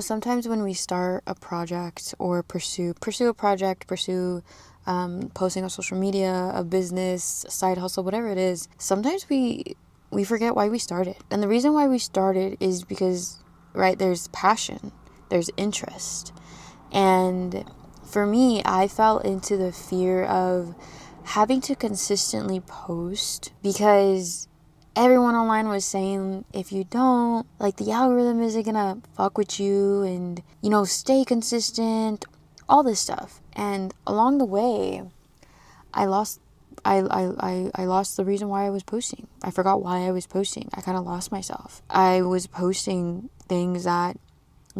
Sometimes when we start a project or pursue a project, posting on social media, a business, a side hustle, whatever it is, sometimes we forget why we started. And the reason why we started is because, right, there's passion, there's interest. And for me, I fell into the fear of having to consistently post because everyone online was saying, if you don't, like, the algorithm isn't gonna fuck with you, and, stay consistent, all this stuff. And along the way, I lost I lost the reason why I was posting. I forgot why I was posting. I kind of lost myself. I was posting things that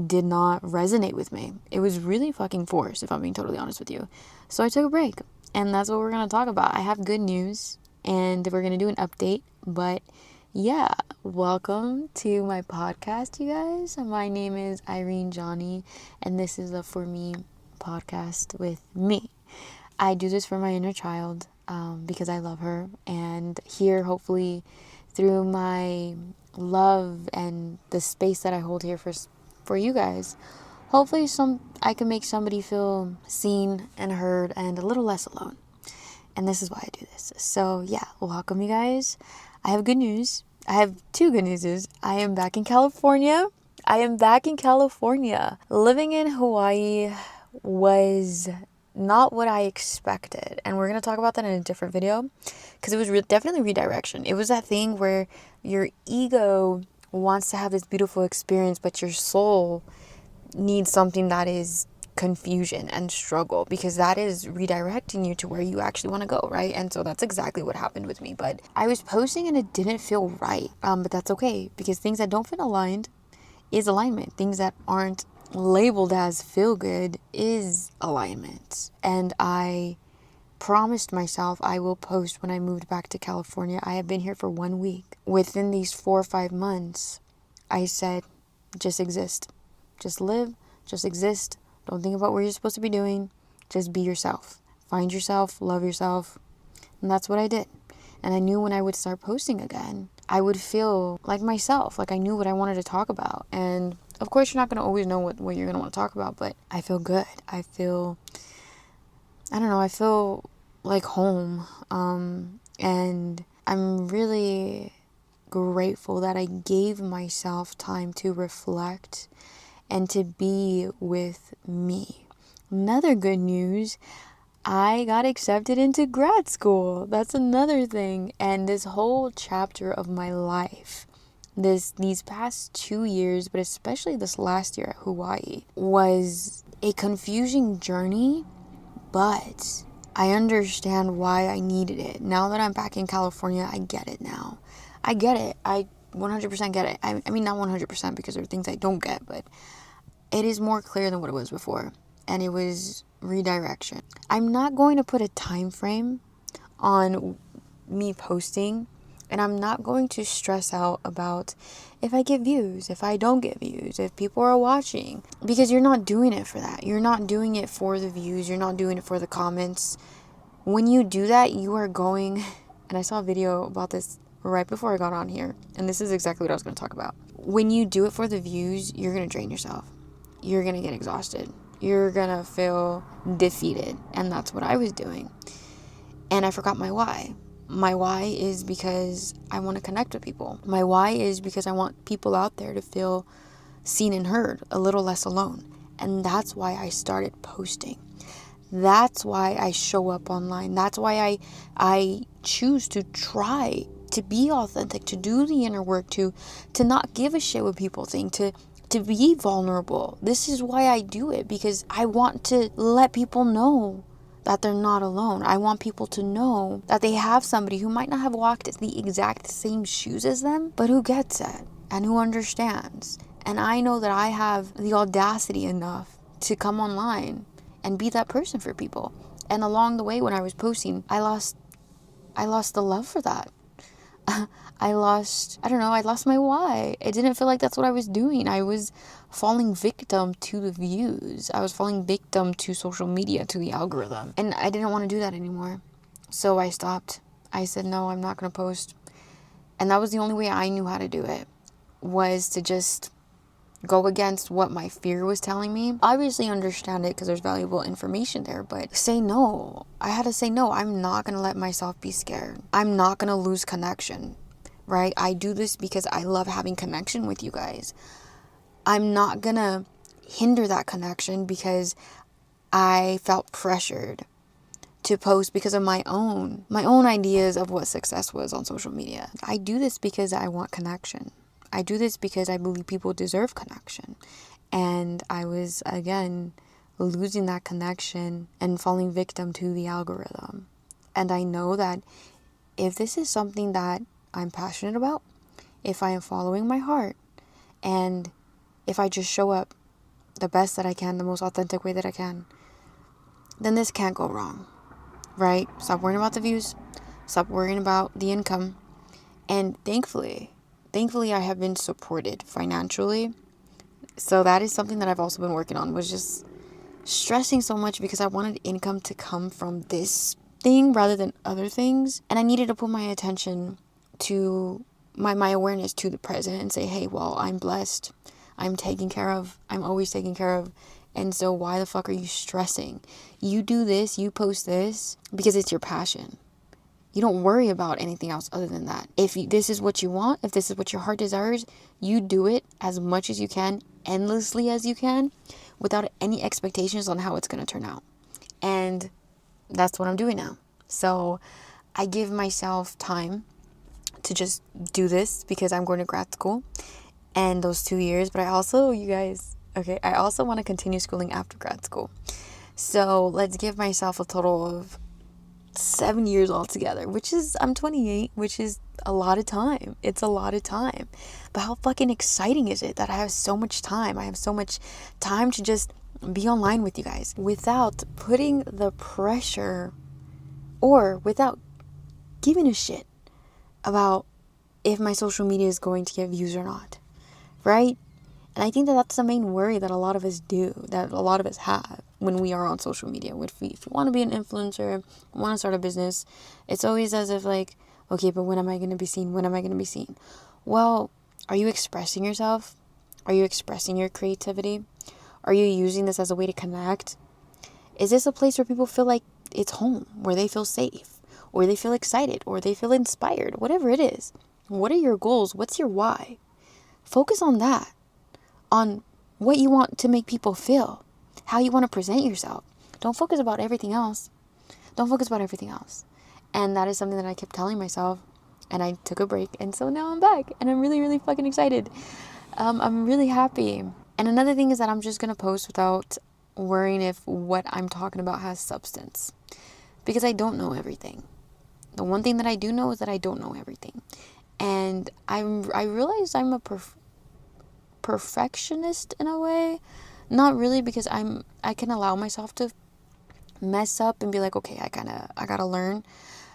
did not resonate with me. It was really fucking forced, if I'm being totally honest with you. So I took a break, and that's what we're going to talk about. I have good news, and we're going to do an update. But yeah, welcome to my podcast, you guys. My name is Irene Johnny, and this is the For Me podcast with me. I do this for my inner child because I love her, and here, hopefully, through my love and the space that I hold here for you guys, hopefully I can make somebody feel seen and heard and a little less alone. And this is why I do this. So yeah, welcome, you guys. I have good news. I have two good newses. I am back in California. Living in Hawaii was not what I expected. And we're going to talk about that in a different video because it was definitely redirection. It was that thing where your ego wants to have this beautiful experience, but your soul needs something that is confusion and struggle, because that is redirecting you to where you actually want to go, right? And so that's exactly what happened with me. But I was posting and it didn't feel right. But that's okay, because things that don't feel aligned is alignment. Things that aren't labeled as feel good is alignment. And I promised myself I will post when I moved back to California. I have been here for 1 week. Within these 4 or 5 months, I said, just exist. Just live, just exist. Don't think about what you're supposed to be doing. Just be yourself. Find yourself, love yourself. And that's what I did. And I knew when I would start posting again, I would feel like myself, like I knew what I wanted to talk about. And of course, you're not going to always know what you're going to want to talk about, but I feel good. I feel like home. And I'm really grateful that I gave myself time to reflect and to be with me. Another good news, I got accepted into grad school. That's another thing. And this whole chapter of my life, these past 2 years, but especially this last year at Hawaii, was a confusing journey, but I understand why I needed it. Now that I'm back in California, I get it now. I get it. I 100% get it. I mean, not 100% because there are things I don't get, but it is more clear than what it was before. And it was redirection. I'm not going to put a time frame on me posting, and I'm not going to stress out about if I get views, if I don't get views, if people are watching, because you're not doing it for that. You're not doing it for the views. You're not doing it for the comments. When you do that, you are going, and I saw a video about this right before I got on here, and this is exactly what I was going to talk about. When you do it for the views, you're going to drain yourself. You're going to get exhausted. You're going to feel defeated. And that's what I was doing. And I forgot my why. My why is because I want to connect with people. My why is because I want people out there to feel seen and heard, a little less alone. And that's why I started posting. That's why I show up online. That's why I choose to try to be authentic, to do the inner work, to not give a shit what people think, to be vulnerable. This is why I do it, because I want to let people know that they're not alone. I want people to know that they have somebody who might not have walked the exact same shoes as them, but who gets it and who understands. And I know that I have the audacity enough to come online and be that person for people. And along the way, when I was posting, I lost the love for that. I lost my why. It didn't feel like that's what I was doing. I was falling victim to the views. I was falling victim to social media, to the algorithm. And I didn't want to do that anymore. So I stopped. I said, no, I'm not going to post. And that was the only way I knew how to do it, was to just go against what my fear was telling me. Obviously understand it because there's valuable information there, but say no. I had to say no. I'm not going to let myself be scared. I'm not going to lose connection, right? I do this because I love having connection with you guys. I'm not going to hinder that connection because I felt pressured to post because of my own ideas of what success was on social media. I do this because I want connection. I do this because I believe people deserve connection. And I was, again, losing that connection and falling victim to the algorithm. And I know that if this is something that I'm passionate about, if I am following my heart, and if I just show up the best that I can, the most authentic way that I can, then this can't go wrong, right? Stop worrying about the views. Stop worrying about the income. And thankfully, I have been supported financially. So that is something that I've also been working on, was just stressing so much because I wanted income to come from this thing rather than other things. And I needed to put my attention to my awareness to the present and say, hey, well, I'm blessed. I'm taken care of. I'm always taken care of. And so why the fuck are you stressing? You do this, you post this because it's your passion. You don't worry about anything else other than that. If this is what you want, if this is what your heart desires, you do it as much as you can, endlessly as you can, without any expectations on how it's going to turn out. And that's what I'm doing now. So I give myself time to just do this because I'm going to grad school and those 2 years. But I also, you guys, I also want to continue schooling after grad school. So let's give myself a total of 7 years altogether, which is, I'm 28, which is a lot of time. It's a lot of time. But how fucking exciting is it that I have so much time? I have so much time to just be online with you guys without putting the pressure or without giving a shit about if my social media is going to get views or not, right? And I think that that's the main worry that a lot of us do, that a lot of us have when we are on social media. If you want to be an influencer, want to start a business, it's always as if like, okay, but when am I going to be seen? When am I going to be seen? Well, are you expressing yourself? Are you expressing your creativity? Are you using this as a way to connect? Is this a place where people feel like it's home, where they feel safe, or they feel excited, or they feel inspired, whatever it is? What are your goals? What's your why? Focus on that. On what you want to make people feel, how you want to present yourself. Don't focus about everything else. Don't focus about everything else. And that is something that I kept telling myself, and I took a break, and so now I'm back, and I'm really, really fucking excited. I'm really happy. And another thing is that I'm just going to post without worrying if what I'm talking about has substance, because I don't know everything. The one thing that I do know is that I don't know everything. And I realized I'm a perfectionist in a way. Not really, because I can allow myself to mess up and be like, okay, I gotta learn.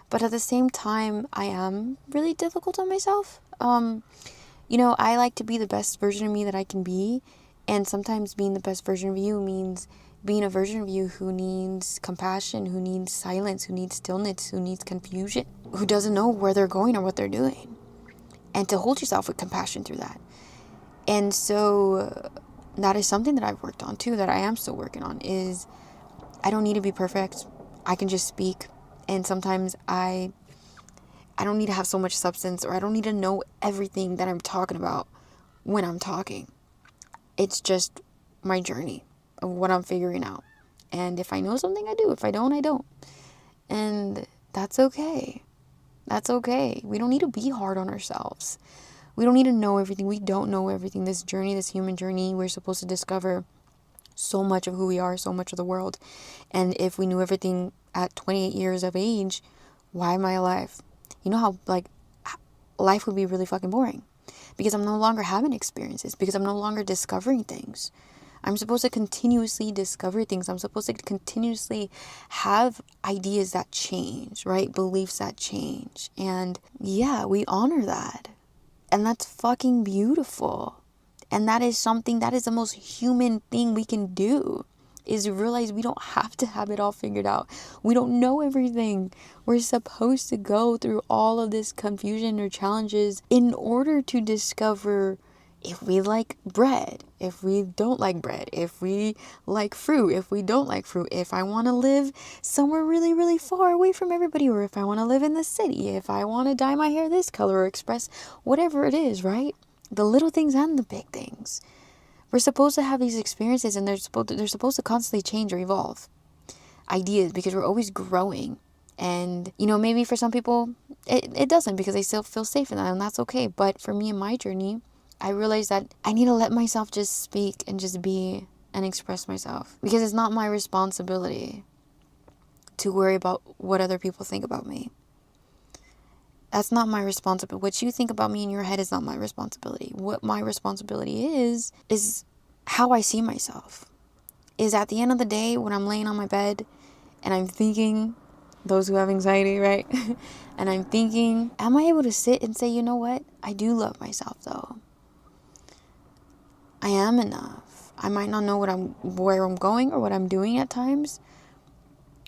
But at the same time, I am really difficult on myself. I like to be the best version of me that I can be. And sometimes being the best version of you means being a version of you who needs compassion, who needs silence, who needs stillness, who needs confusion, who doesn't know where they're going or what they're doing. And to hold yourself with compassion through that. And so that is something that I've worked on too, that I am still working on, is I don't need to be perfect. I can just speak. And sometimes I don't need to have so much substance, or I don't need to know everything that I'm talking about when I'm talking. It's just my journey of what I'm figuring out. And if I know something, I do. If I don't, I don't. And that's okay. That's okay. We don't need to be hard on ourselves. We don't need to know everything. We don't know everything. This journey, this human journey, we're supposed to discover so much of who we are, so much of the world. And if we knew everything at 28 years of age, why am I alive? You know how, life would be really fucking boring. Because I'm no longer having experiences. Because I'm no longer discovering things. I'm supposed to continuously discover things. I'm supposed to continuously have ideas that change, right? Beliefs that change. And yeah, we honor that. And that's fucking beautiful. And that is the most human thing we can do, is realize we don't have to have it all figured out. We don't know everything. We're supposed to go through all of this confusion or challenges in order to discover if we like bread, if we don't like bread, if we like fruit, if we don't like fruit, if I want to live somewhere really, really far away from everybody, or if I want to live in the city, if I want to dye my hair this color or express whatever it is, right? The little things and the big things. We're supposed to have these experiences, and they're supposed to constantly change or evolve ideas, because we're always growing. And, maybe for some people it doesn't, because they still feel safe in that, and that's okay. But for me in my journey, I realized that I need to let myself just speak and just be and express myself, because it's not my responsibility to worry about what other people think about me. That's not my responsibility. What you think about me in your head is not my responsibility. What my responsibility is how I see myself. Is at the end of the day, when I'm laying on my bed and I'm thinking, those who have anxiety, right? And I'm thinking, am I able to sit and say, you know what? I do love myself though. I am enough. I might not know where I'm going or what I'm doing at times,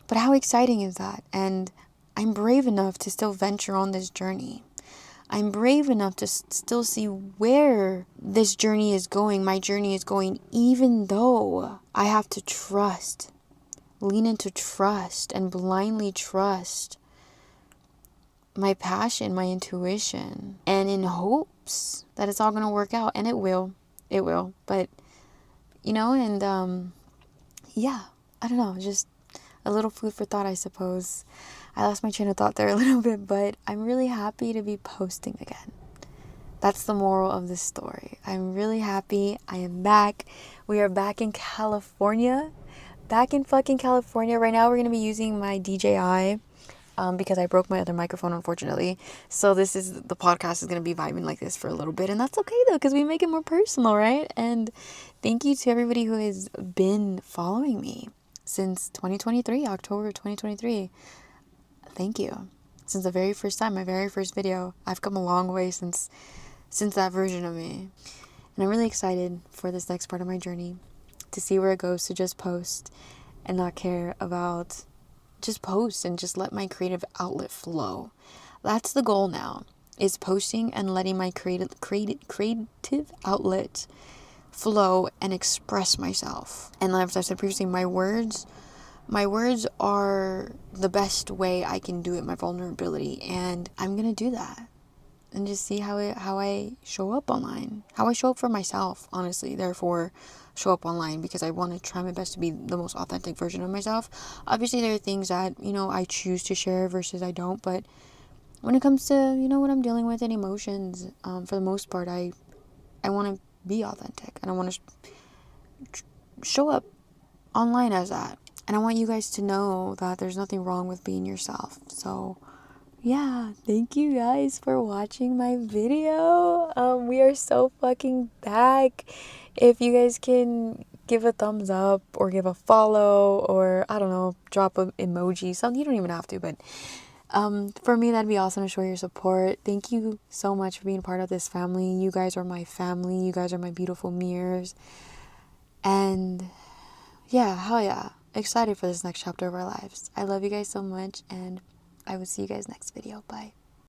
but how exciting is that? And I'm brave enough to still venture on this journey. I'm brave enough to still see where this journey is going, my journey is going, even though I have to trust, lean into trust and blindly trust my passion, my intuition, and in hopes that it's all going to work out. And it will. But, yeah, I don't know, just a little food for thought, I suppose. I lost my train of thought there a little bit, but I'm really happy to be posting again. That's the moral of this story. I'm really happy. I am back. We are back in California. Back in fucking California. Right now we're going to be using my DJI because I broke my other microphone, unfortunately. So the podcast is going to be vibing like this for a little bit. And that's okay, though, because we make it more personal, right? And thank you to everybody who has been following me since 2023, October 2023. Thank you. Since the very first time, my very first video. I've come a long way since that version of me. And I'm really excited for this next part of my journey, to see where it goes, to just post and not care about, just post and just let my creative outlet flow. That's the goal now, is posting and letting my creative outlet flow and express myself. And as I said previously, my words are the best way I can do it, my vulnerability, and I'm gonna do that and just see how I show up online, how I show up for myself, honestly. Therefore, show up online, because I want to try my best to be the most authentic version of myself. Obviously, there are things that, I choose to share versus I don't, but when it comes to, what I'm dealing with and emotions, for the most part, I want to be authentic, and I want to show up online as that. And I want you guys to know that there's nothing wrong with being yourself. So, yeah, thank you guys for watching my video. We are so fucking back. If you guys can give a thumbs up or give a follow, or I don't know, drop an emoji, something, you don't even have to, but for me, that'd be awesome to show your support. Thank you so much for being part of this family. You guys are my family. You guys are my beautiful mirrors. And yeah, hell yeah. Excited for this next chapter of our lives. I love you guys so much, and I will see you guys next video. Bye.